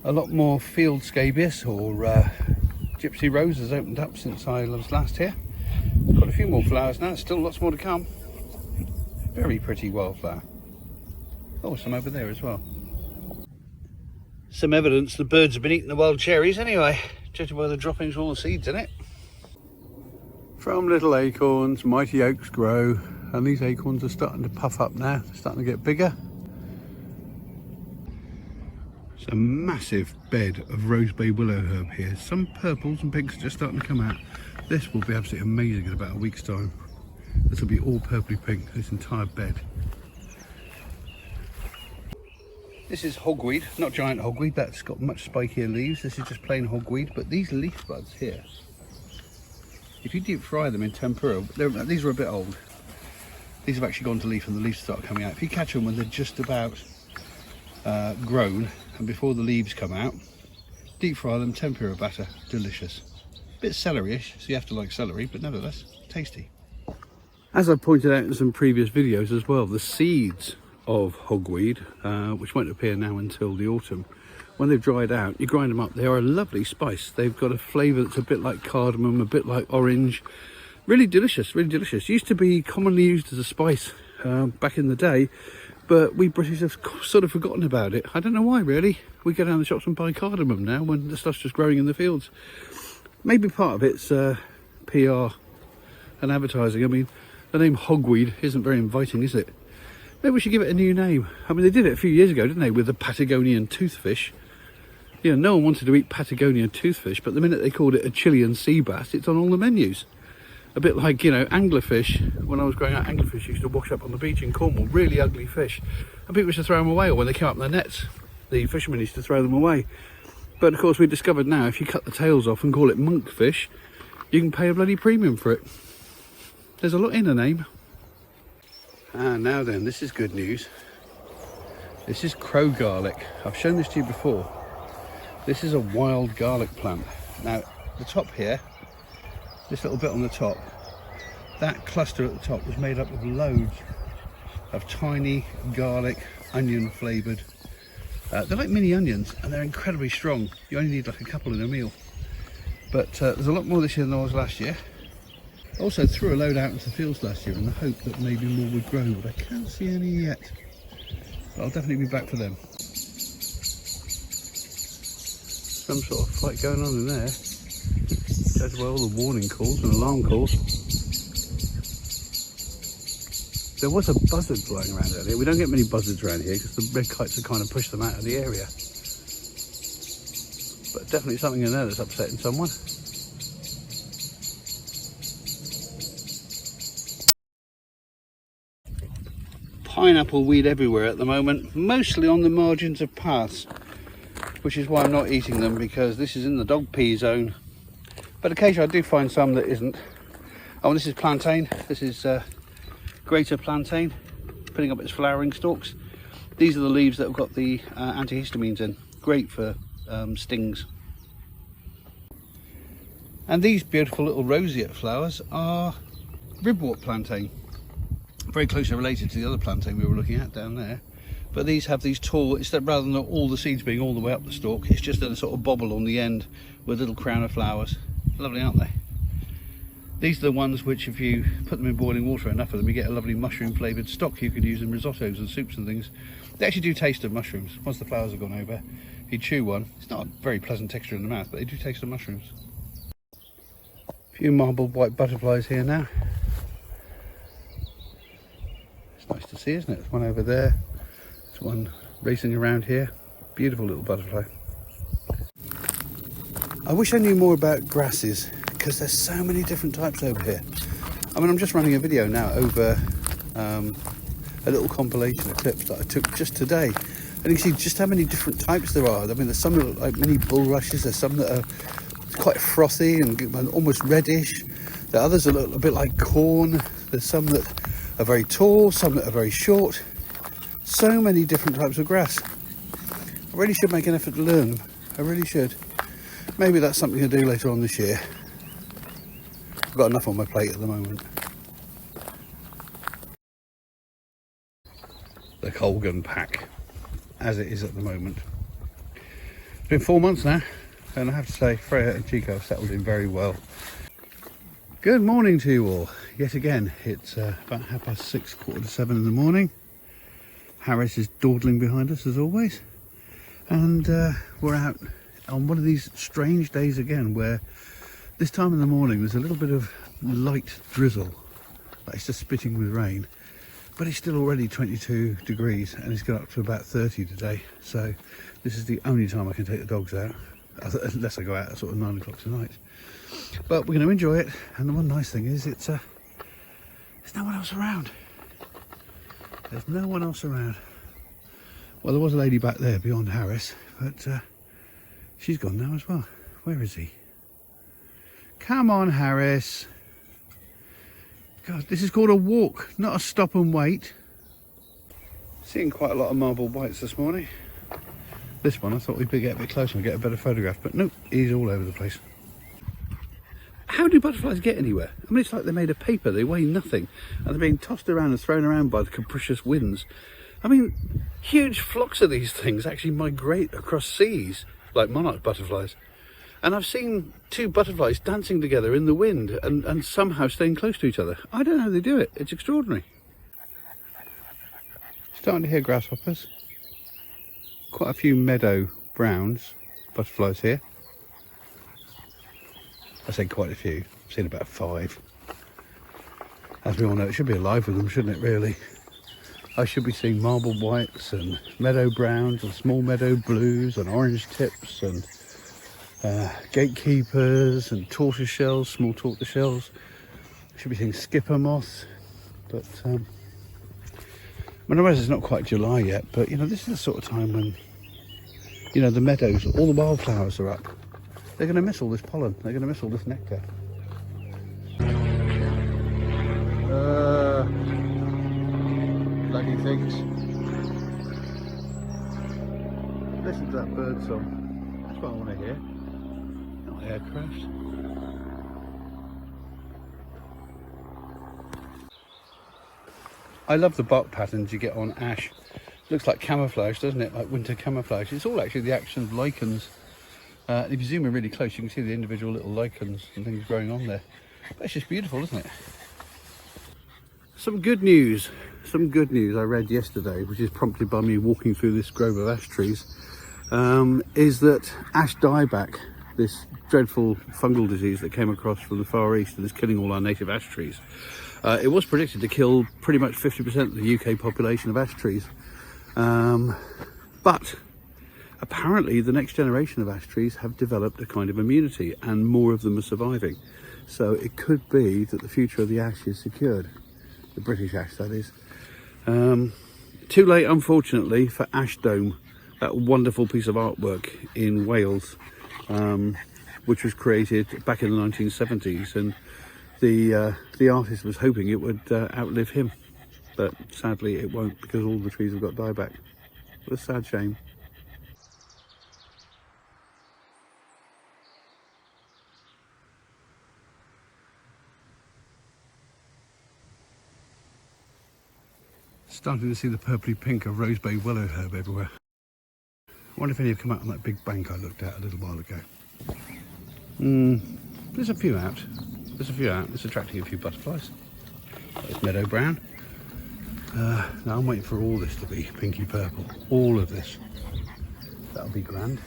A lot more field scabious or gypsy rose has opened up since I was last here. Got a few more flowers now, still lots more to come. Very pretty wildflower. Oh, some over there as well. Some evidence the birds have been eating the wild cherries anyway, judging by the droppings of all the seeds in it. From little acorns, mighty oaks grow, and these acorns are starting to puff up now, they're starting to get bigger. It's a massive bed of rose bay willow herb here. Some purples and pinks are just starting to come out. This will be absolutely amazing in about a week's time. This will be all purpley pink, this entire bed. This is hogweed, not giant hogweed, that's got much spikier leaves. This is just plain hogweed, but these leaf buds here, if you deep fry them in tempura, these are a bit old. These have actually gone to leaf and the leaves start coming out. If you catch them when they're just about grown and before the leaves come out, deep fry them, tempura batter, delicious. Bit celery-ish, so you have to like celery, but nevertheless, tasty. As I pointed out in some previous videos as well, the seeds of hogweed, which won't appear now until the autumn, when they've dried out, you grind them up. They are a lovely spice. They've got a flavour that's a bit like cardamom, a bit like orange. Really delicious, really delicious. Used to be commonly used as a spice back in the day, but we British have sort of forgotten about it. I don't know why, really. We go down the shops and buy cardamom now when the stuff's just growing in the fields. Maybe part of it's PR and advertising. I mean, the name hogweed isn't very inviting, is it? Maybe we should give it a new name. I mean, they did it a few years ago, didn't they, with the Patagonian toothfish. You know, no one wanted to eat Patagonian toothfish, but the minute they called it a Chilean sea bass, it's on all the menus. A bit like, you know, anglerfish. When I was growing up, anglerfish used to wash up on the beach in Cornwall, really ugly fish. And people used to throw them away, or when they came up in their nets, the fishermen used to throw them away. But of course, we discovered now, if you cut the tails off and call it monkfish, you can pay a bloody premium for it. There's a lot in a name. Now then, this is good news. This is crow garlic. I've shown this to you before. This is a wild garlic plant. Now, the top here, this little bit on the top, that cluster at the top was made up of loads of tiny garlic, onion flavoured. They're like mini onions and they're incredibly strong. You only need like a couple in a meal. But there's a lot more this year than there was last year. Also threw a load out into the fields last year in the hope that maybe more would grow, but I can't see any yet. But I'll definitely be back for them. Some sort of fight going on in there. Judge by all the warning calls and alarm calls. There was a buzzard flying around earlier. We don't get many buzzards around here because the red kites have kind of pushed them out of the area. But definitely something in there that's upsetting someone. Pineapple weed everywhere at the moment, mostly on the margins of paths, which is why I'm not eating them, because this is in the dog pea zone. But occasionally I do find some that isn't. Oh, this is plantain. This is greater plantain, putting up its flowering stalks. These are the leaves that have got the antihistamines in. Great for stings. And these beautiful little roseate flowers are ribwort plantain. Very closely related to the other plantain we were looking at down there. But these have these tall, instead rather than all the seeds being all the way up the stalk, it's just a sort of bobble on the end with a little crown of flowers. Lovely, aren't they? These are the ones which, if you put them in boiling water, enough of them, you get a lovely mushroom flavoured stock you could use in risottos and soups and things. They actually do taste of mushrooms. Once the flowers have gone over, you chew one. It's not a very pleasant texture in the mouth, but they do taste of mushrooms. A few marbled white butterflies here now. It's nice to see, isn't it? There's one over there. There's one racing around here. Beautiful little butterfly. I wish I knew more about grasses, because there's so many different types over here. I mean, I'm just running a video now over a little compilation of clips that I took just today, and you can see just how many different types there are. I mean, there's some that look like mini bulrushes, there's some that are quite frothy and almost reddish, the others are a bit like corn, there's some that are very tall, some that are very short. So many different types of grass. I really should make an effort to learn them. I really should. Maybe that's something to do later on this year. I've got enough on my plate at the moment. The Colgan pack, as it is at the moment. It's been 4 months now, and I have to say Freya and Chico have settled in very well. Good morning to you all. Yet again, it's about 6:30, 6:45 in the morning. Harris is dawdling behind us as always, and we're out on one of these strange days again where this time in the morning there's a little bit of light drizzle, like it's just spitting with rain, but it's still already 22 degrees and it's got up to about 30 today. So this is the only time I can take the dogs out, unless I go out at sort of 9 o'clock tonight. But we're going to enjoy it, and the one nice thing is there's no one else around. There's no one else around. Well, there was a lady back there beyond Harris, but she's gone now as well. Where is he? Come on, Harris. God, this is called a walk, not a stop and wait. Seeing quite a lot of marble whites this morning. This one I thought we'd get a bit closer and get a better photograph, but nope, he's all over the place. How do butterflies get anywhere? I mean, it's like they're made of paper, they weigh nothing, and they're being tossed around and thrown around by the capricious winds. I mean, huge flocks of these things actually migrate across seas, like monarch butterflies. And I've seen 2 butterflies dancing together in the wind and somehow staying close to each other. I don't know how they do it, it's extraordinary. Starting to hear grasshoppers. Quite a few meadow browns butterflies here. I say quite a few. I've seen about 5. As we all know, it should be alive with them, shouldn't it, really? I should be seeing marble whites and meadow browns and small meadow blues and orange tips and gatekeepers and tortoise shells, small tortoise shells. I should be seeing skipper moths. But I realize it's not quite July yet, but you know, this is the sort of time when, you know, the meadows, all the wildflowers are up. They're going to miss all this pollen. They're going to miss all this nectar. Bloody things. Listen to that bird song. That's what I want to hear. Not aircraft. I love the bark patterns you get on ash. Looks like camouflage, doesn't it? Like winter camouflage. It's all actually the action of lichens. If you zoom in really close, you can see the individual little lichens and things growing on there. But it's just beautiful, isn't it? Some good news I read yesterday, which is prompted by me walking through this grove of ash trees, is that ash dieback, this dreadful fungal disease that came across from the Far East and is killing all our native ash trees, it was predicted to kill pretty much 50% of the UK population of ash trees. But apparently the next generation of ash trees have developed a kind of immunity and more of them are surviving. So it could be that the future of the ash is secured. The British ash, that is. Too late, unfortunately, for Ash Dome, that wonderful piece of artwork in Wales, which was created back in the 1970s, and the artist was hoping it would outlive him. But sadly it won't, because all the trees have got dieback. What a sad shame. Starting to see the purpley pink of rosebay willow herb everywhere. I wonder if any have come out on that big bank I looked at a little while ago. There's a few out. It's attracting a few butterflies. There's meadow brown. Now I'm waiting for all this to be pinky purple. All of this. That'll be grand.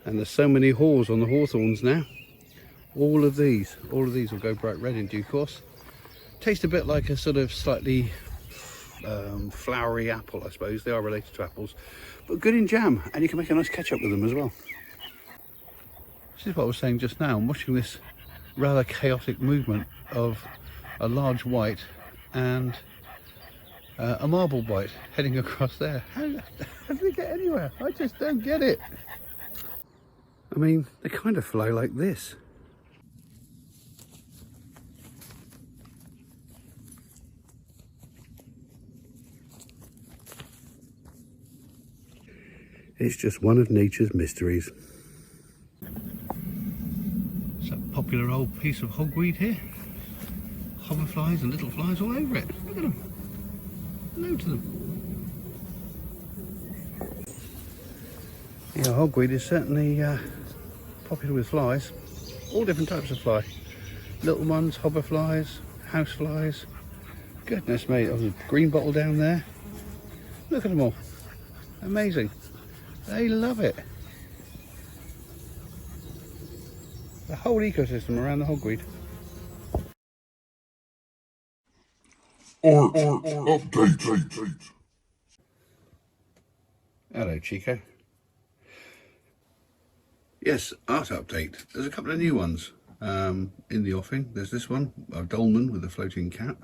And there's so many haws on the hawthorns now. All of these will go bright red in due course. Taste a bit like a sort of slightly flowery apple, I suppose. They are related to apples, but good in jam, and you can make a nice ketchup with them as well. This is what I was saying just now. I'm watching this rather chaotic movement of a large white and a marble white heading across there. How do they get anywhere? I just don't get it. I mean, they kind of fly like this. It's just one of nature's mysteries. It's a popular old piece of hogweed here. Hoverflies and little flies all over it. Look at them. Loads of them. Yeah, hogweed is certainly popular with flies. All different types of fly. Little ones, hoverflies, houseflies. Goodness me, there's a green bottle down there. Look at them all. Amazing. They love it. The whole ecosystem around the hogweed. Update. Hello, Chico. Yes, art update. There's a couple of new ones in the offing. There's this one, a dolmen with a floating cap.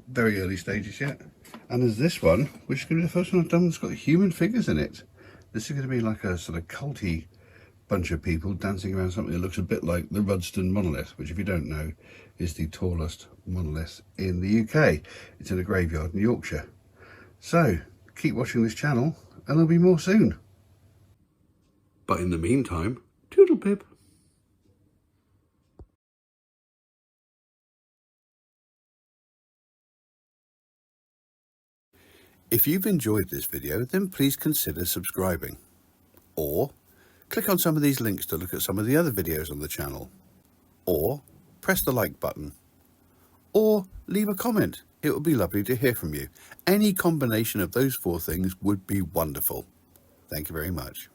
Very early stages yet. And there's this one, which is going to be the first one I've done that's got human figures in it. This is going to be like a sort of culty bunch of people dancing around something that looks a bit like the Rudston monolith, which, if you don't know, is the tallest monolith in the UK. It's in a graveyard in Yorkshire. So keep watching this channel and there'll be more soon. But in the meantime, toodle pip. If you've enjoyed this video, then please consider subscribing, or click on some of these links to look at some of the other videos on the channel, or press the like button, or leave a comment. It would be lovely to hear from you. Any combination of those four things would be wonderful. Thank you very much.